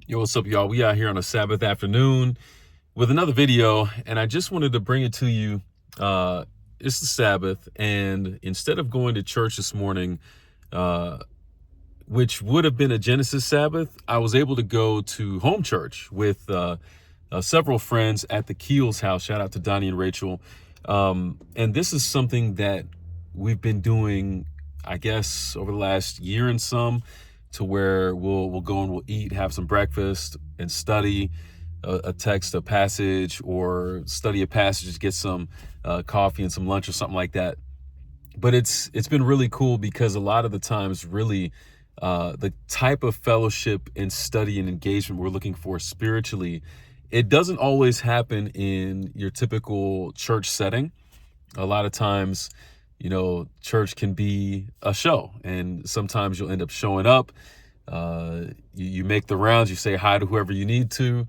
Yo, what's up, y'all? We out here on a Sabbath afternoon with another video, and I just wanted to bring it to you. It's the Sabbath, and instead of going to church this morning, which would have been a Genesis Sabbath, I was able to go to home church with several friends at the Keels house. Shout out to Donnie and Rachel. And this is something that we've been doing, I guess, over the last year and some, to where we'll go and we'll eat, have some breakfast, and study a text, a passage, or study a passage, get some coffee and some lunch or something like that. But it's been really cool because a lot of the times, really, the type of fellowship and study and engagement we're looking for spiritually, it doesn't always happen in your typical church setting. A lot of times, church can be a show, and sometimes you'll end up showing up. You make the rounds, you say hi to whoever you need to,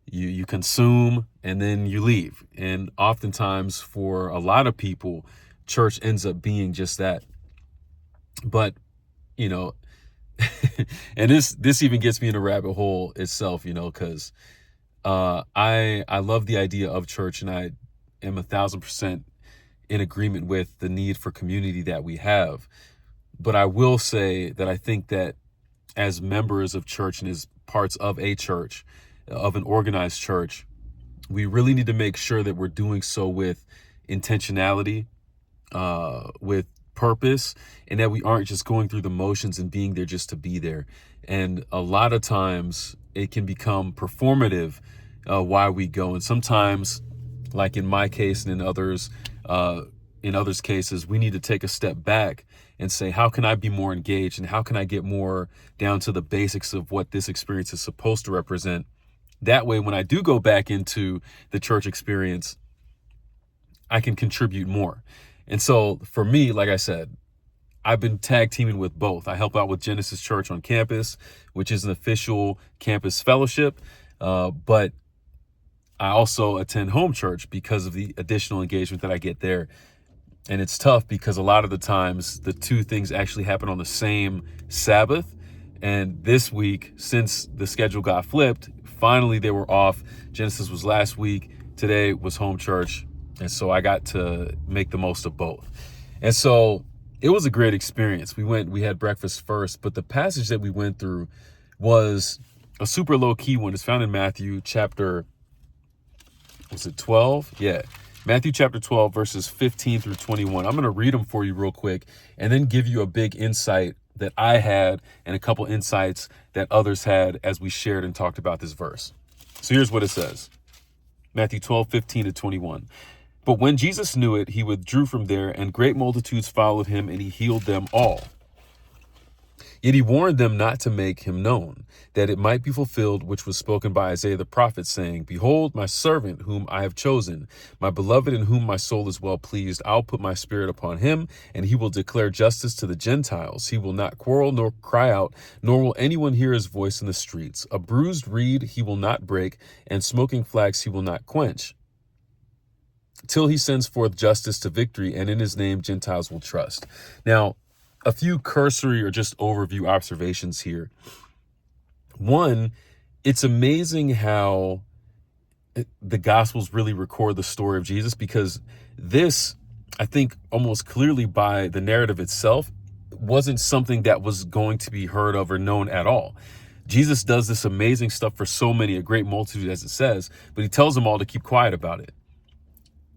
you consume, and then you leave. And oftentimes, for a lot of people, church ends up being just that. But, and this even gets me in a rabbit hole itself, because I love the idea of church, and I am 1,000% in agreement with the need for community that we have. But I will say that I think that as members of church and as parts of a church, of an organized church, we really need to make sure that we're doing so with intentionality, with purpose, and that we aren't just going through the motions and being there just to be there. And a lot of times it can become performative why we go. And sometimes, like in my case and in others' cases, we need to take a step back and say, how can I be more engaged, and how can I get more down to the basics of what this experience is supposed to represent? That way, when I do go back into the church experience, I can contribute more. And so for me, like I said, I've been tag teaming with both. I help out with Genesis Church on campus, which is an official campus fellowship, but I also attend home church because of the additional engagement that I get there. And it's tough because a lot of the times the two things actually happen on the same Sabbath. And this week, since the schedule got flipped, finally they were off. Genesis was last week. Today was home church. And so I got to make the most of both. And so it was a great experience. We had breakfast first, but the passage that we went through was a super low key one. It's found in Matthew chapter, was it 12? Yeah. Matthew chapter 12, verses 15 through 21. I'm going to read them for you real quick and then give you a big insight that I had and a couple insights that others had as we shared and talked about this verse. So here's what it says. Matthew 12, 15 to 21. But when Jesus knew it, he withdrew from there, and great multitudes followed him, and he healed them all. Yet he warned them not to make him known, that it might be fulfilled which was spoken by Isaiah the prophet, saying, Behold, my servant whom I have chosen, my beloved in whom my soul is well pleased. I'll put my spirit upon him, and he will declare justice to the Gentiles. He will not quarrel nor cry out, nor will anyone hear his voice in the streets. A bruised reed he will not break, and smoking flax he will not quench, till he sends forth justice to victory, and in his name Gentiles will trust. Now, a few cursory or just overview observations here. One, it's amazing how the Gospels really record the story of Jesus, because this, I think, almost clearly by the narrative itself, wasn't something that was going to be heard of or known at all. Jesus does this amazing stuff for so many, a great multitude, as it says, but he tells them all to keep quiet about it.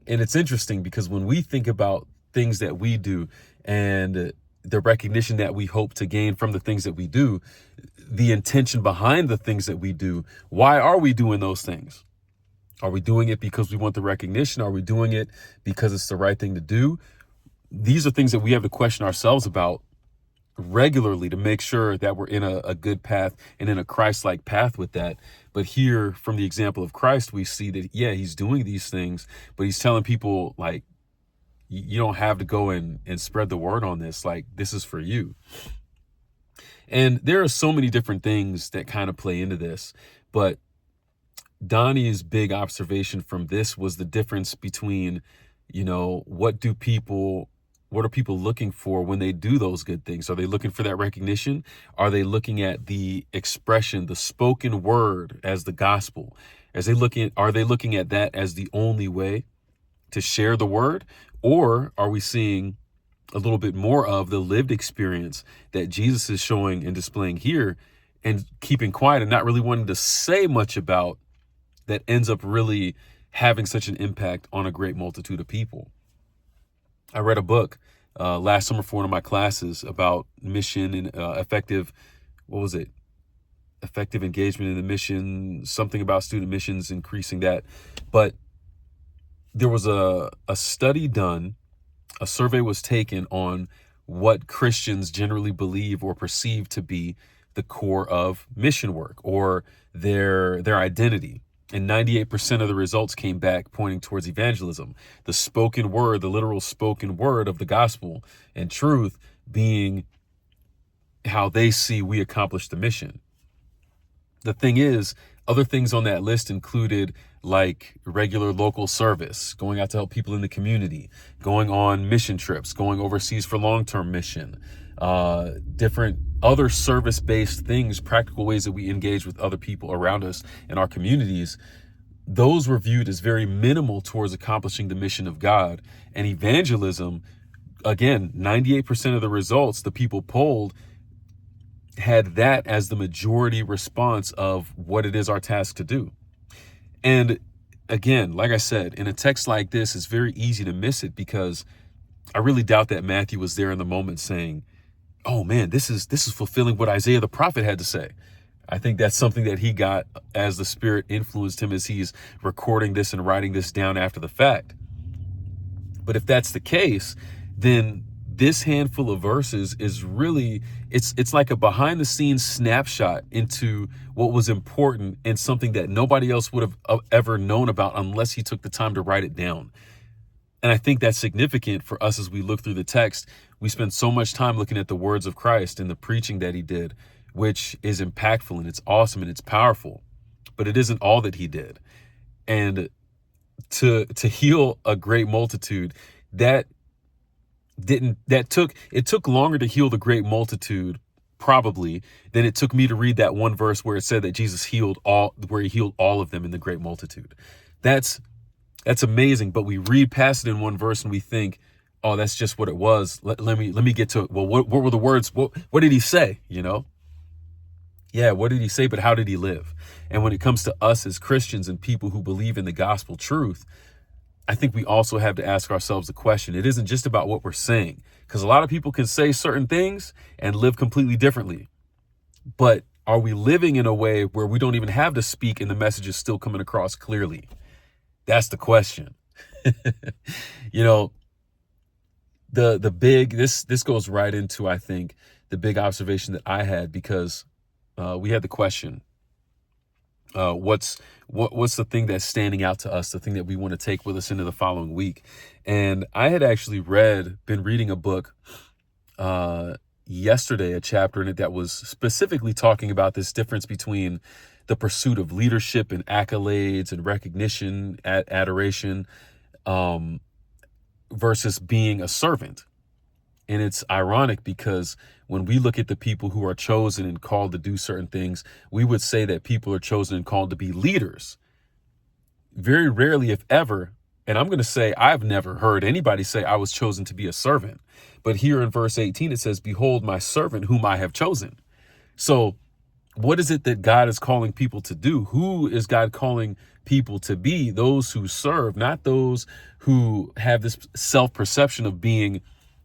And it's interesting because when we think about things that we do and the recognition that we hope to gain from the things that we do, the intention behind the things that we do, why are we doing those things? Are we doing it because we want the recognition? Are we doing it because it's the right thing to do? These are things that we have to question ourselves about regularly to make sure that we're in a good path and in a Christ-like path with that. But here, from the example of Christ, we see that, yeah, he's doing these things, but he's telling people, like, you don't have to go and spread the word on this. Like, this is for you. And there are so many different things that kind of play into this. But Donnie's big observation from this was the difference between, what do people What are people looking for when they do those good things? Are they looking for that recognition? Are they looking at the expression, the spoken word as the gospel? Are they looking at that as the only way to share the word? Or are we seeing a little bit more of the lived experience that Jesus is showing and displaying here, and keeping quiet and not really wanting to say much about, that ends up really having such an impact on a great multitude of people? I read a book last summer for one of my classes about mission and effective engagement in the mission, something about student missions, increasing that. But there was a study done, a survey was taken on what Christians generally believe or perceive to be the core of mission work, or their identity. And 98% of the results came back pointing towards evangelism, the spoken word, the literal spoken word of the gospel and truth being how they see we accomplish the mission. The thing is, other things on that list included like regular local service, going out to help people in the community, going on mission trips, going overseas for long-term mission, different other service-based things, practical ways that we engage with other people around us in our communities. Those were viewed as very minimal towards accomplishing the mission of God. And evangelism, again, 98% of the results, the people polled, had that as the majority response of what it is our task to do. And again, like I said, in a text like this, it's very easy to miss it, because I really doubt that Matthew was there in the moment saying, oh man, this is fulfilling what Isaiah the prophet had to say. I think that's something that he got as the Spirit influenced him as he's recording this and writing this down after the fact. But if that's the case, then this handful of verses is really, it's like a behind the scenes snapshot into what was important and something that nobody else would have ever known about unless he took the time to write it down. And I think that's significant for us as we look through the text. We spend so much time looking at the words of Christ and the preaching that he did, which is impactful and it's awesome and it's powerful, but it isn't all that he did. And to heal a great multitude, it took longer to heal the great multitude probably than it took me to read that one verse where it said that Jesus he healed all of them in the great multitude. That's amazing. But we read past it in one verse and we think, oh, that's just what it was. Let me get to it. Well, what were the words? What did he say? Yeah, what did he say? But how did he live? And when it comes to us as Christians and people who believe in the gospel truth, I think we also have to ask ourselves the question. It isn't just about what we're saying, because a lot of people can say certain things and live completely differently. But are we living in a way where we don't even have to speak and the message is still coming across clearly? That's the question. This goes right into, I think, the big observation that I had, because we had the question, what's the thing that's standing out to us, the thing that we want to take with us into the following week? And I had actually been reading a book yesterday, a chapter in it that was specifically talking about this difference between the pursuit of leadership and accolades and recognition, adoration, versus being a servant. And it's ironic, because when we look at the people who are chosen and called to do certain things, we would say that people are chosen and called to be leaders. Very rarely, if ever, and I'm going to say I've never heard anybody say I was chosen to be a servant. But here in verse 18, it says, behold, my servant whom I have chosen. So what is it that God is calling people to do? Who is God calling people to be? Those who serve, not those who have this self-perception of being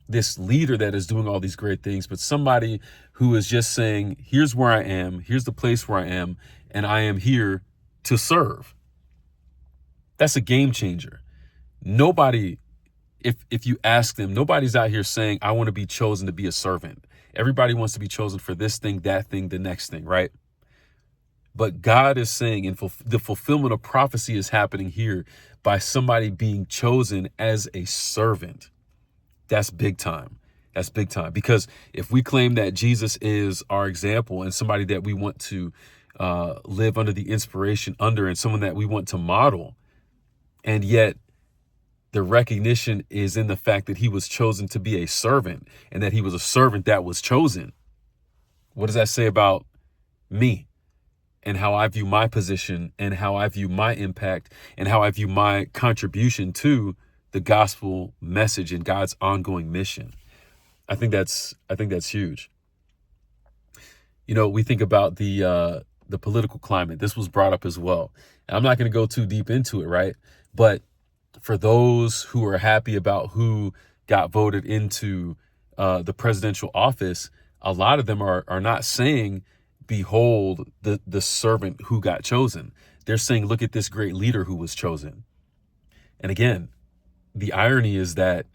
this leader that is doing all these great things, but somebody who is just saying, here's where I am, here's the place where I am, and I am here to serve. That's a game changer. Nobody, if you ask them, nobody's out here saying, I want to be chosen to be a servant. Everybody wants to be chosen for this thing, that thing, the next thing, right? But God is saying, and the fulfillment of prophecy is happening here by somebody being chosen as a servant. That's big time. That's big time. Because if we claim that Jesus is our example and somebody that we want to live under the inspiration under, and someone that we want to model, and yet The recognition is in the fact that he was chosen to be a servant and that he was a servant that was chosen. What does that say about me and how I view my position and how I view my impact and how I view my contribution to the gospel message and God's ongoing mission? I think that's huge. You know, we think about the political climate. This was brought up as well. And I'm not going to go too deep into it, right? But for those who are happy about who got voted into the presidential office, a lot of them are not saying, behold, the servant who got chosen. They're saying, look at this great leader who was chosen. And again, the irony is that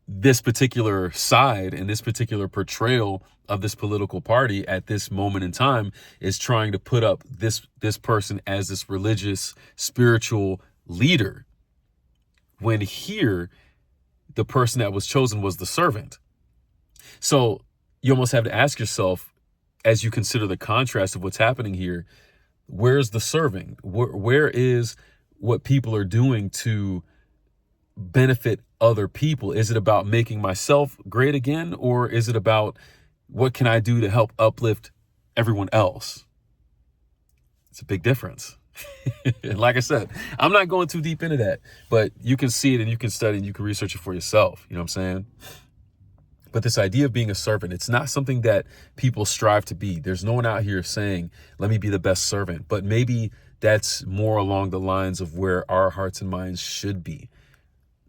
this particular side and this particular portrayal of this political party at this moment in time is trying to put up this person as this religious, spiritual leader, when here the person that was chosen was the servant. So you almost have to ask yourself, as you consider the contrast of what's happening here, where's the serving? Where is what people are doing to benefit other people? Is it about making myself great again, or is it about what can I do to help uplift everyone else? It's a big difference. And like I said, I'm not going too deep into that, but you can see it and you can study and you can research it for yourself. You know what I'm saying? But this idea of being a servant, it's not something that people strive to be. There's no one out here saying, let me be the best servant. But maybe that's more along the lines of where our hearts and minds should be.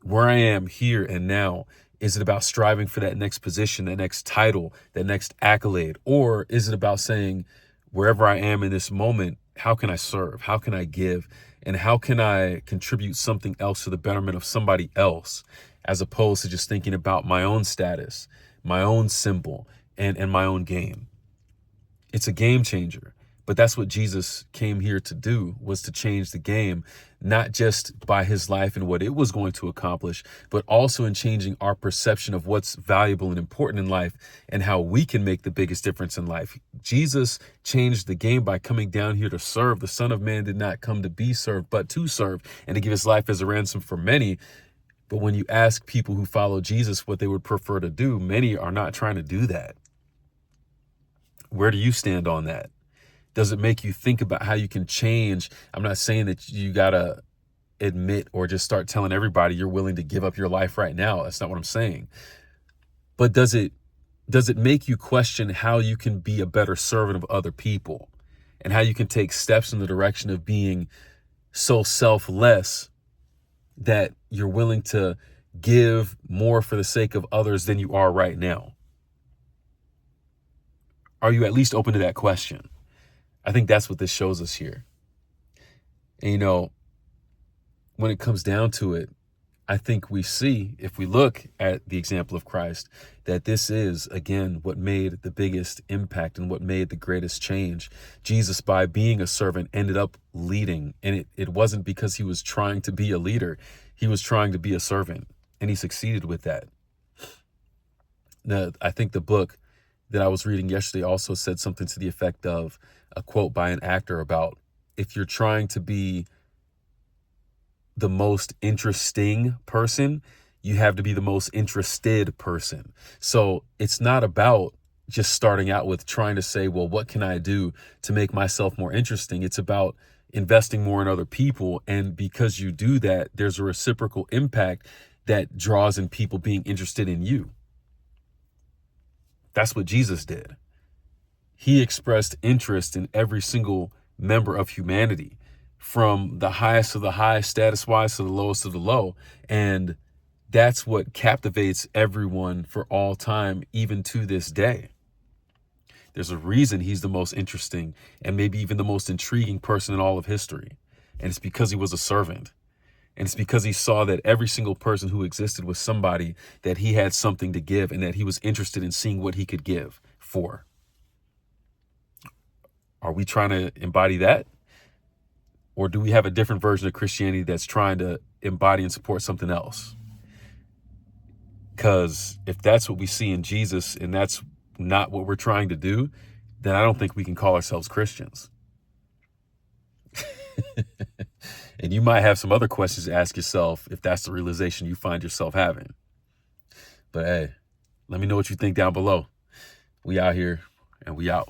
Where I am here and now, is it about striving for that next position, that next title, that next accolade? Or is it about saying, wherever I am in this moment, how can I serve? How can I give? And how can I contribute something else to the betterment of somebody else, as opposed to just thinking about my own status, my own symbol, and my own game? It's a game changer. But that's what Jesus came here to do, was to change the game, not just by his life and what it was going to accomplish, but also in changing our perception of what's valuable and important in life and how we can make the biggest difference in life. Jesus changed the game by coming down here to serve. The Son of Man did not come to be served, but to serve and to give his life as a ransom for many. But when you ask people who follow Jesus what they would prefer to do, many are not trying to do that. Where do you stand on that? Does it make you think about how you can change? I'm not saying that you got to admit or just start telling everybody you're willing to give up your life right now. That's not what I'm saying. But does it make you question how you can be a better servant of other people and how you can take steps in the direction of being so selfless that you're willing to give more for the sake of others than you are right now? Are you at least open to that question? I think that's what this shows us here. And, you know, when it comes down to it, I think we see, if we look at the example of Christ, that this is, again, what made the biggest impact and what made the greatest change. Jesus, by being a servant, ended up leading. And it wasn't because he was trying to be a leader. He was trying to be a servant, and he succeeded with that. Now, I think the book that I was reading yesterday also said something to the effect of a quote by an actor about, if you're trying to be the most interesting person, you have to be the most interested person. So it's not about just starting out with trying to say, well, what can I do to make myself more interesting? It's about investing more in other people. And because you do that, there's a reciprocal impact that draws in people being interested in you. That's what Jesus did. He expressed interest in every single member of humanity, from the highest of the high status-wise to the lowest of the low. And that's what captivates everyone for all time, even to this day. There's a reason he's the most interesting and maybe even the most intriguing person in all of history. And it's because he was a servant. And it's because he saw that every single person who existed was somebody that he had something to give and that he was interested in seeing what he could give for. Are we trying to embody that? Or do we have a different version of Christianity that's trying to embody and support something else? Because if that's what we see in Jesus and that's not what we're trying to do, then I don't think we can call ourselves Christians. And you might have some other questions to ask yourself if that's the realization you find yourself having. But hey, let me know what you think down below. We out here and we out.